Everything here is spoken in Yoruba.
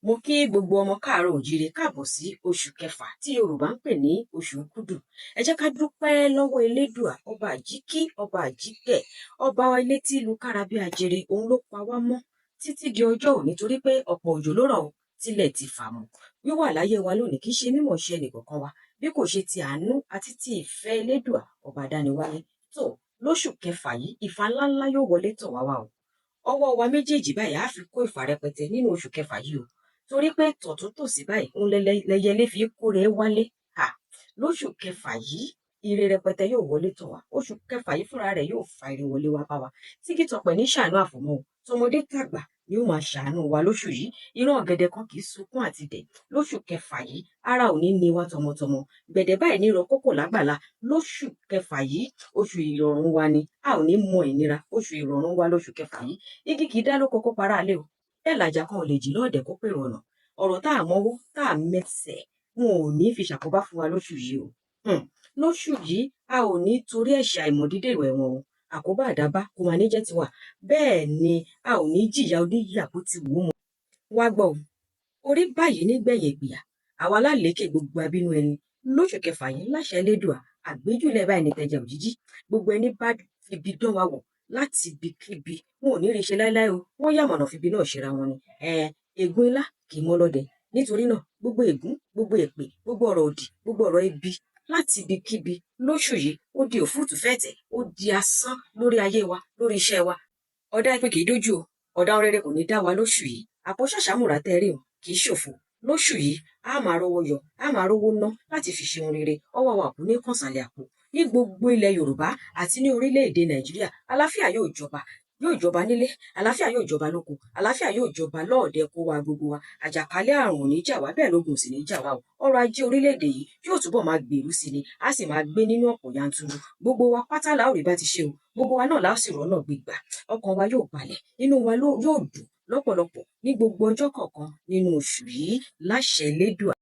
Mo kí gbogbo ọmọ káàárọ̀ oòjíire káàbọ̀ sí oṣù kẹfà tí Yorùbá ń pè ní oṣù Òkúdù. Ẹ jẹ́ ká dúpẹ́ lọ́wọ́ Elédùà, ọba àjíkí, ọba àjíkẹ́, ọba ilé tí ìlú kára bí ajere, òun ló pa wá mọ́ títí di ọjọ́ òní torí pé ọ̀pọ̀ òjò ló rọ̀ tilẹ̀ ti fà mọ́. Wíwà láyé wa lónìí kì í ṣe mímọ̀ ṣe ẹnìkọ̀ọ̀kan wa bí kò ṣe ti àánú àti ti ìfẹ́ Elédùà ọba dániwáyé. tó lóṣù kẹfà yìí ìfà ńláńlá yóò wọlé tọ̀ wá o. Ọwọ́ wa méjèèjì báyìí á fi kó ìfà rẹpẹtẹ nínú oṣù kẹfà yìí o, torí pé tọ̀tún tòsí báyìí ń lẹyẹlé fi kóre wálé. Lóṣù kẹfà yìí ire rẹpẹtẹ yóò wọlé tọ̀ wá. Oṣù kẹfà yìí fúnra rẹ̀ yóò fa ire wọlé wá bá wa. Tígi tọpẹ ní ṣàánú àfọmọ o, tọmọdé tàgbà ni ó máa ṣàánú wa lóṣù yìí. Irú ọ̀gẹ̀dẹ̀ kan kì í sunkún àti dẹ̀. Lóṣù kẹfà yìí ara ò ní ní wa tọmọtọmọ. Gbẹ̀dẹ̀ báyìí ní rọ kókò lágbàlá. Lóṣù kẹfà yìí oṣù ìrọ̀rùn wa ni, a ò ní mọ ìnira. Oṣù ìrọ̀rùn wa lóṣù kẹfà yìí. Igi kì í dá lóko kó para alẹ́ o, bẹ́ẹ̀ làjà kan ò lè jí lọ́ọ̀dẹ̀ kó pèrò ọ̀nà. Ọ̀rọ̀ tá à mọ́wọ́ tá à mẹsẹ̀ wọn ò ní fi ṣàkóbá fún wa lóṣù yìí o. Lóṣù yìí a ò ní torí ẹ̀ṣẹ̀ àìmọ̀dídé ìwẹ̀ wọn o. Àkóbá àdábá kò máa ní jẹ́ tiwa. Bẹ́ẹ̀ ni a ò ní jìyà oníyà bó ti wù ú mọ́. Wá gbọ́ o, orí báyìí nígbẹ̀yìn ìgbìyà àwa lálékè gbogbo abínú ẹni. Lóṣù kẹfà yìí láṣẹ Elédùà àgbéjúlẹ̀ báyìí ní tẹ̀jẹ̀ òjijì. Gbogbo ẹni bá fibi dán wa wò láti ibikíbi wọn ò ní rí ṣe láéláé o. Wọ́n yàmọ̀nà fibi náà ṣera wọn ni. Ègún ńlá kì í mọ́ lọ́dẹ. Nítorí náà gbogbo ègún, gbogbo èpè, gbogbo ọ̀rọ̀ òdì, gbogbo ọ̀rọ̀ ibi láti ibikíbi lóṣù yìí ó di òfúùtù fẹ́ẹ̀tẹ̀, ó di asán lórí ayé wa, lórí iṣẹ́ wa. Ọ̀dá pé kì í dójú o, ọ̀dá rere kò ní dá wa lóṣù yìí. Àpò ṣàṣàmùrà tẹ́rì o kì í ṣòfò. Lóṣù yìí a máa rówó yọ, a máa rówó ná láti fi ṣe ohun rere. Ọwọ́ wa kò ní kànsàlẹ̀ àpò. Ní gbogbo ilẹ̀ Yorùbá àti ní orílẹ̀-èdè Nàìjíríà àlàáfíà yóò jọba nílé, àlàáfíà yóò jọba lóko, àlàáfíà yóò jọba lọ́ọ̀dẹ kó wa gbogbo wa. Àjàkálẹ̀ àrùn ò ní jà wá, bẹ́ẹ̀ lógun sì ní jà wá o. Ọrọ̀ ajé orílẹ̀-èdè yìí yóò túbọ̀ máa gbèrú sí ni, a sì máa gbé nínú ọ̀pọ̀ yanturu. Gbogbo wa pátá la ó rí bá ti ṣe o, gbogbo wa náà la ó sì rọ́nà gbígbà. Ọkàn wa yóò balẹ̀, inú wa yóò dùn lọ́pọ̀lọpọ̀ ní gbogbo ọjọ́ kọ̀ọ̀kan nínú oṣù yìí láṣẹ Elédùà.